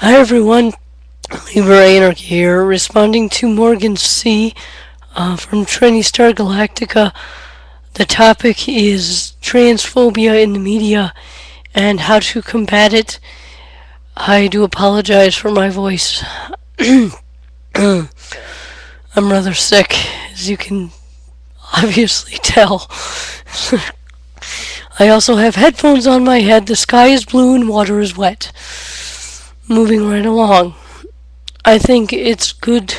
Hi everyone, LiberAnarchy here, responding to Morgan C. From Star Galactica. The topic is transphobia in the media and how to combat it. I do apologize for my voice. I'm rather sick, as you can obviously tell. I also have headphones on my head. The sky is blue and water is wet. Moving right along. I think it's good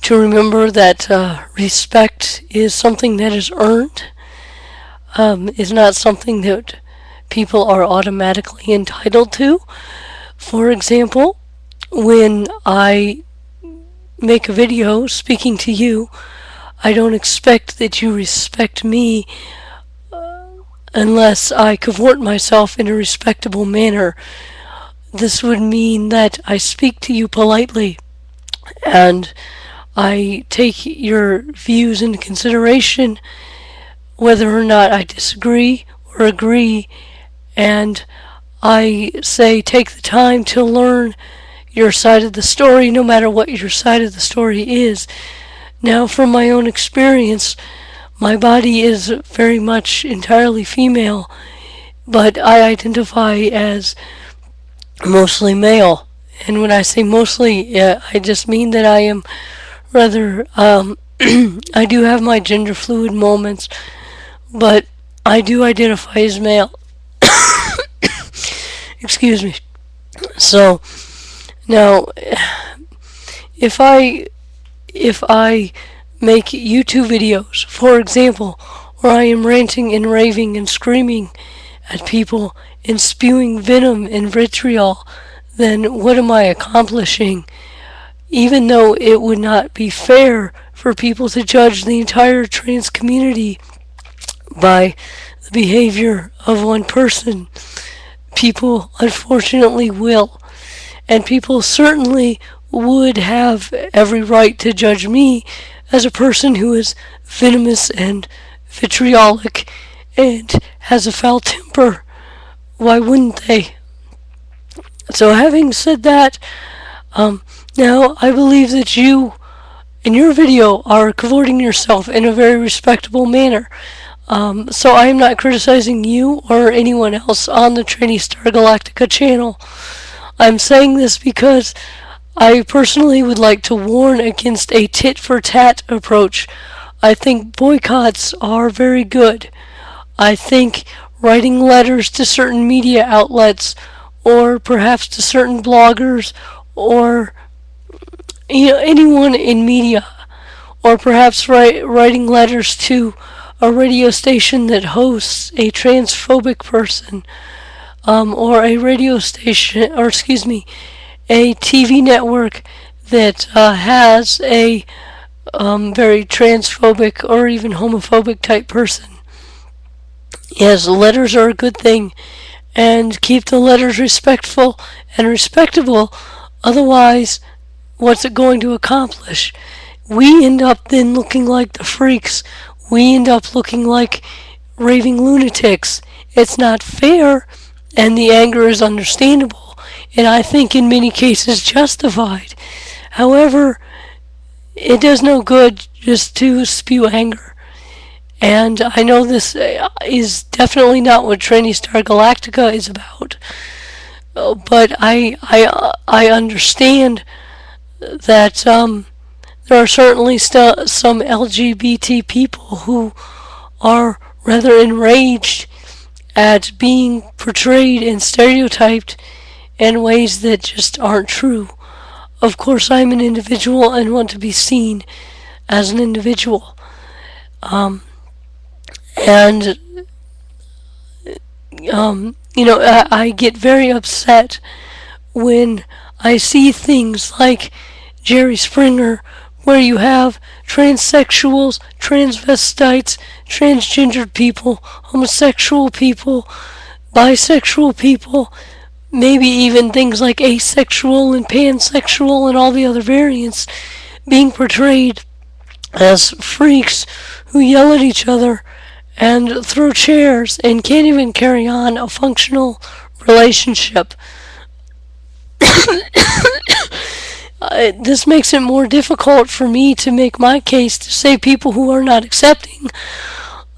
to remember that respect is something that is earned. Is not something that people are automatically entitled to. For example, when I make a video speaking to you, I don't expect that you respect me unless I cavort myself in a respectable manner. This would mean that I speak to you politely and I take your views into consideration, whether or not I disagree or agree, and I say take the time to learn your side of the story, no matter what your side of the story is. Now, from my own experience, my body is very much entirely female, but I identify as mostly male. And when I say mostly, I just mean that I am rather, I do have my gender fluid moments, but I do identify as male. Excuse me. So, now, if I make YouTube videos, for example, where I am ranting and raving and screaming at people and spewing venom and vitriol, then what am I accomplishing? Even though it would not be fair for people to judge the entire trans community by the behavior of one person, people unfortunately will. And people certainly would have every right to judge me as a person who is venomous and vitriolic and has a foul temper. Why wouldn't they? So having said that, now I believe that you, in your video, are cavorting yourself in a very respectable manner. So I am not criticizing you or anyone else on the Star Galactica channel. I'm saying this because I personally would like to warn against a tit-for-tat approach. I think boycotts are very good. I think writing letters to certain media outlets, or perhaps to certain bloggers, or anyone in media, or perhaps writing letters to a radio station that hosts a transphobic person, or a radio station, or excuse me, a TV network that has a very transphobic or even homophobic type person. Yes, letters are a good thing, and keep the letters respectful and respectable. Otherwise, what's it going to accomplish? We end up then looking like the freaks. We end up looking like raving lunatics. It's not fair, and the anger is understandable, and I think in many cases justified. However, it does no good just to spew anger. And I know this is definitely not what Star Galactica is about, but I understand that there are certainly some LGBT people who are rather enraged at being portrayed and stereotyped in ways that just aren't true. Of course, I'm an individual and want to be seen as an individual. I get very upset when I see things like Jerry Springer, where you have transsexuals, transvestites, transgendered people, homosexual people, bisexual people, maybe even things like asexual and pansexual and all the other variants being portrayed as freaks who yell at each other and throw chairs and can't even carry on a functional relationship. this makes it more difficult for me to make my case to say people who are not accepting,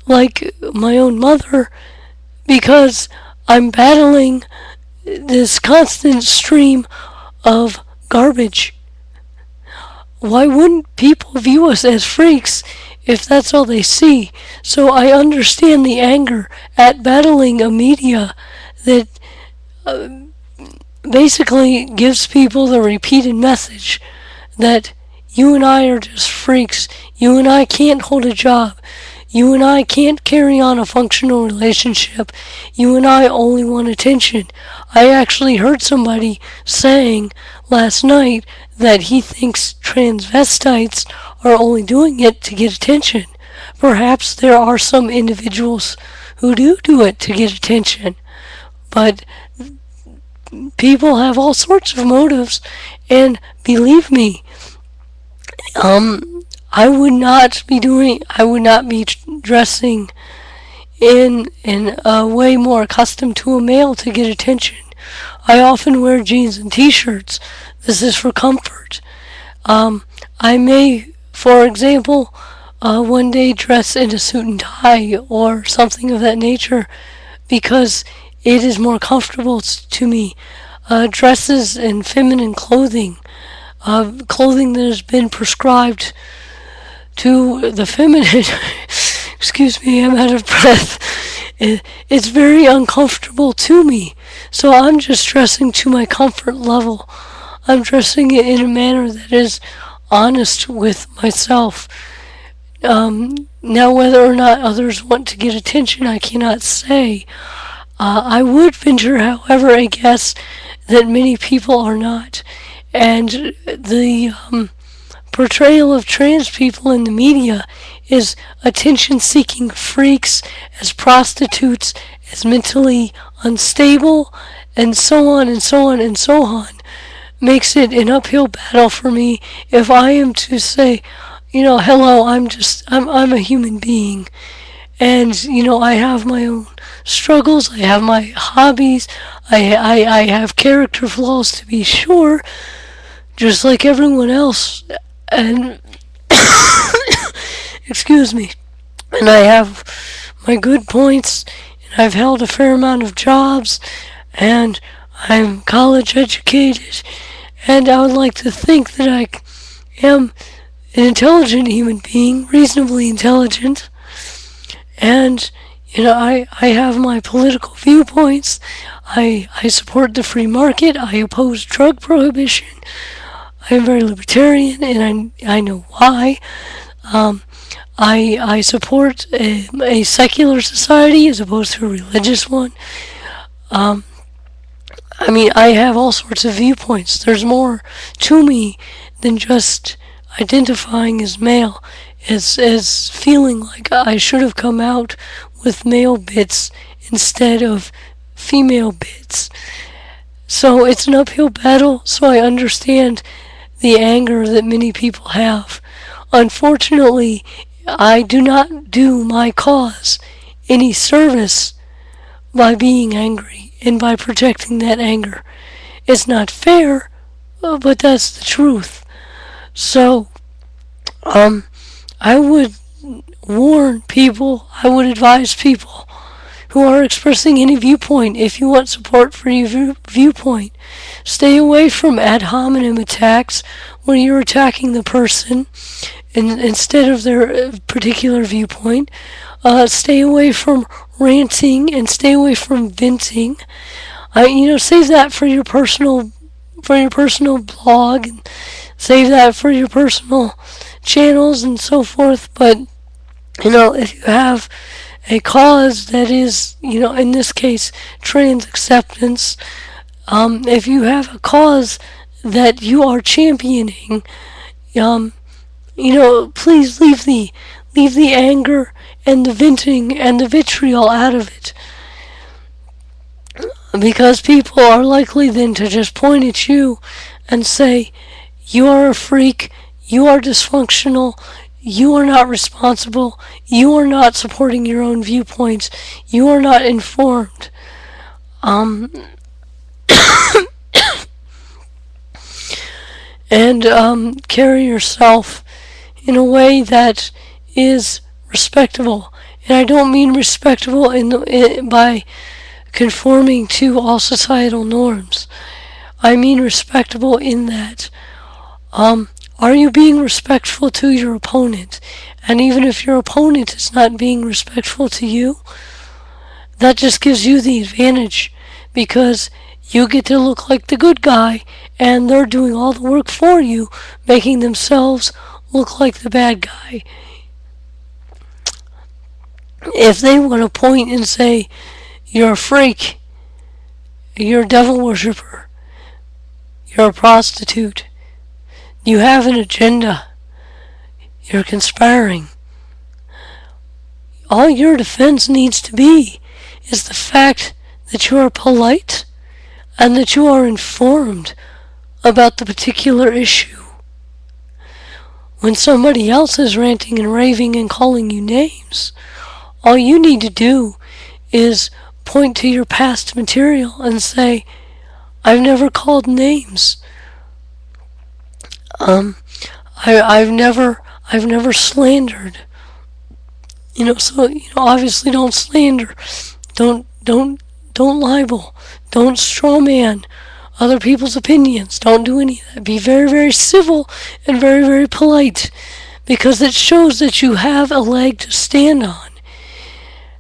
like my own mother, because I'm battling this constant stream of garbage. Why wouldn't people view us as freaks if that's all they see? So I understand the anger at battling a media that basically gives people the repeated message that you and I are just freaks, you and I can't hold a job, you and I can't carry on a functional relationship, you and I only want attention. I actually heard somebody saying last night that he thinks transvestites are only doing it to get attention. Perhaps there are some individuals who do it to get attention, but people have all sorts of motives, and believe me, I would not be dressing in a way more accustomed to a male to get attention. I often wear jeans and t-shirts. This is for comfort. I may, for example, one day dress in a suit and tie or something of that nature because it is more comfortable to me. Dresses and feminine clothing, clothing that has been prescribed to the feminine. Excuse me, I'm out of breath. It's very uncomfortable to me. So I'm just dressing to my comfort level. I'm dressing it in a manner that is honest with myself. Now, whether or not others want to get attention, I cannot say. I would venture, however, a guess that many people are not. And the portrayal of trans people in the media is attention-seeking freaks, as prostitutes, as mentally unstable, and so on and so on and so on. Makes it an uphill battle for me if I am to say, hello, I'm a human being. And, I have my own struggles, I have my hobbies, I have character flaws to be sure, just like everyone else. And, excuse me, and I have my good points, and I've held a fair amount of jobs, and I'm college educated, and I would like to think that I am an intelligent human being, reasonably intelligent, and I have my political viewpoints. I support the free market. I oppose drug prohibition. I am very libertarian, and I know why. I support a secular society as opposed to a religious one. I have all sorts of viewpoints. There's more to me than just identifying as male, as feeling like I should have come out with male bits instead of female bits. So it's an uphill battle, so I understand the anger that many people have. Unfortunately, I do not do my cause any service by being angry and by projecting that anger. It's not fair, but that's the truth. So, I would warn people, I would advise people who are expressing any viewpoint, if you want support for your viewpoint, stay away from ad hominem attacks where you're attacking the person instead of their particular viewpoint. Stay away from ranting and stay away from venting. Save that for your personal blog, and save that for your personal channels and so forth. But if you have a cause that is, in this case, trans acceptance, if you have a cause that you are championing, please leave the anger and the venting and the vitriol out of it. Because people are likely then to just point at you and say, you are a freak, you are dysfunctional, you are not responsible, you are not supporting your own viewpoints, you are not informed. and carry yourself in a way that is respectable. And I don't mean respectable by conforming to all societal norms. I mean respectable in that, are you being respectful to your opponent? And even if your opponent is not being respectful to you, that just gives you the advantage, because you get to look like the good guy and they're doing all the work for you, making themselves look like the bad guy. If they want to point and say, you're a freak, you're a devil worshiper, you're a prostitute, you have an agenda, you're conspiring, all your defense needs to be is the fact that you are polite and that you are informed about the particular issue. When somebody else is ranting and raving and calling you names, all you need to do is point to your past material and say, I've never called names. I've never slandered. So obviously don't slander, don't libel, don't strawman other people's opinions. Don't do any of that. Be very, very civil and very, very polite, because it shows that you have a leg to stand on.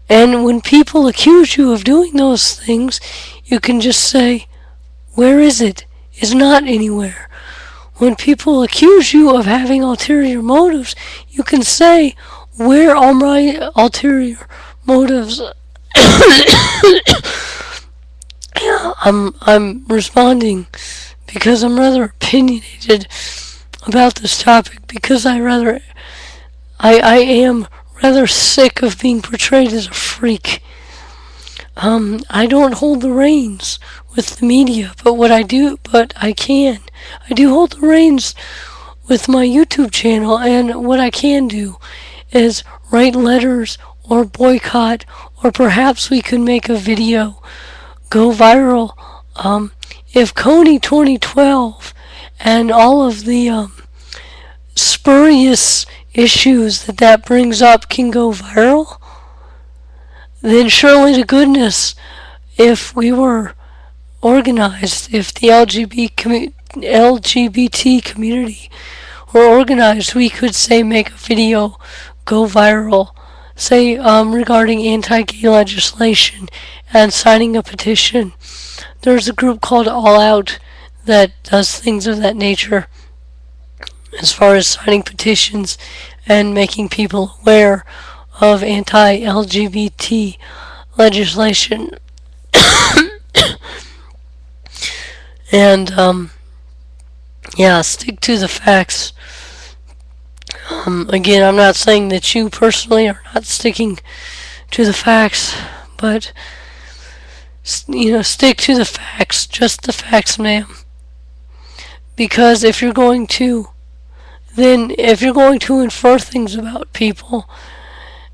And when people accuse you of doing those things, you can just say, where is it? It's not anywhere. When people accuse you of having ulterior motives, you can say, where are my ulterior motives? I'm responding because I'm rather opinionated about this topic, because I am rather sick of being portrayed as a freak. I don't hold the reins with the media, but I do hold the reins with my YouTube channel, and what I can do is write letters or boycott, or perhaps we could make a video go viral. If Coney 2012 and all of the spurious issues that brings up can go viral, then surely to goodness, if we were organized, if the LGBT community were organized, we could say make a video go viral, say regarding anti-gay legislation and signing a petition. There's a group called All Out that does things of that nature as far as signing petitions and making people aware of anti-LGBT legislation. And stick to the facts. Again, I'm not saying that you personally are not sticking to the facts, but stick to the facts, just the facts, ma'am. Because if you're going to infer things about people,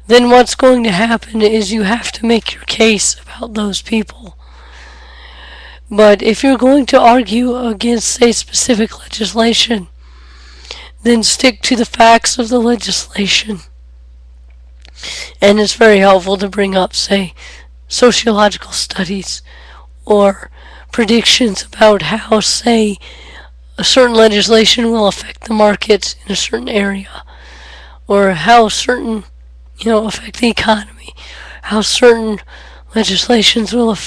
then what's going to happen is you have to make your case about those people. But if you're going to argue against, say, specific legislation, then stick to the facts of the legislation. And it's very helpful to bring up, say, sociological studies or predictions about how, say, a certain legislation will affect the market in a certain area, or how certain, affect the economy, how certain legislations are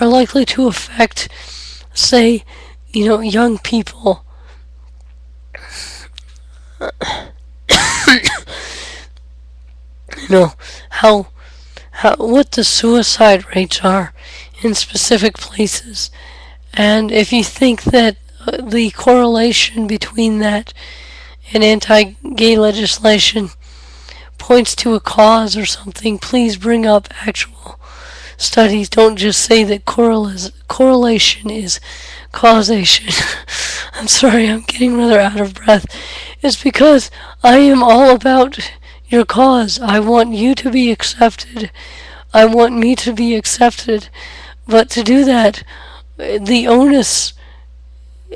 likely to affect, say, young people. What the suicide rates are in specific places. And if you think that the correlation between that and anti-gay legislation points to a cause or something, please bring up actual studies. Don't just say that correlation is causation. I'm sorry, I'm getting rather out of breath. It's because I am all about your cause. I want you to be accepted. I want me to be accepted. But to do that, the onus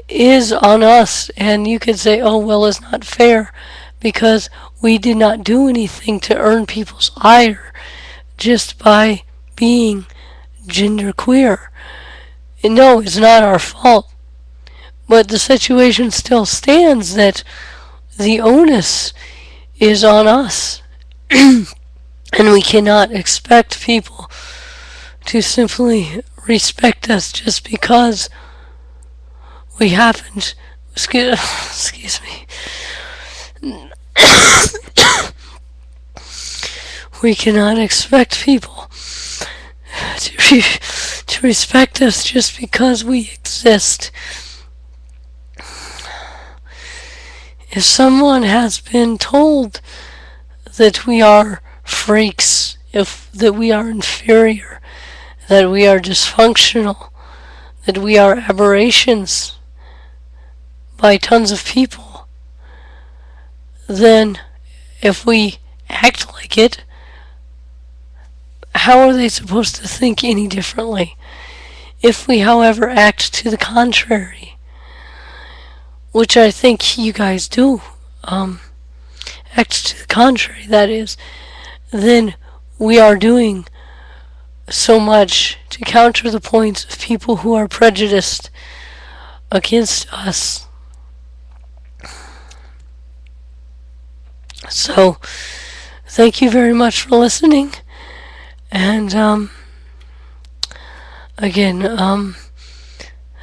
is on us. And you could say, oh, well, it's not fair because we did not do anything to earn people's ire just by being genderqueer. And no, it's not our fault. But the situation still stands that the onus is on us. And we cannot expect people to simply respect us just because we haven't. Excuse me. We cannot expect people to respect us just because we exist. If someone has been told that we are freaks, that we are inferior, that we are dysfunctional, that we are aberrations by tons of people, then if we act like it, how are they supposed to think any differently? If we, however, act to the contrary, which I think you guys do, act to the contrary, that is, then we are doing so much to counter the points of people who are prejudiced against us. So, thank you very much for listening. And, again,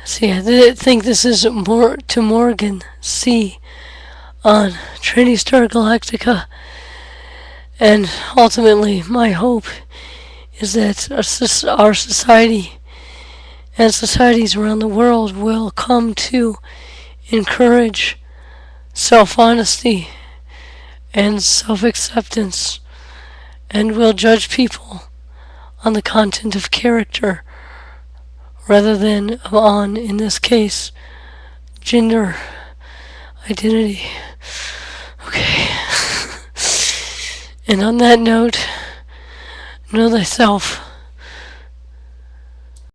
see, I think this is more to Morgan C. on Trinity Star Galactica. And ultimately, my hope is that our society and societies around the world will come to encourage self-honesty and self-acceptance, and will judge people on the content of character rather than on, in this case, gender identity. Okay. And on that note, know thyself.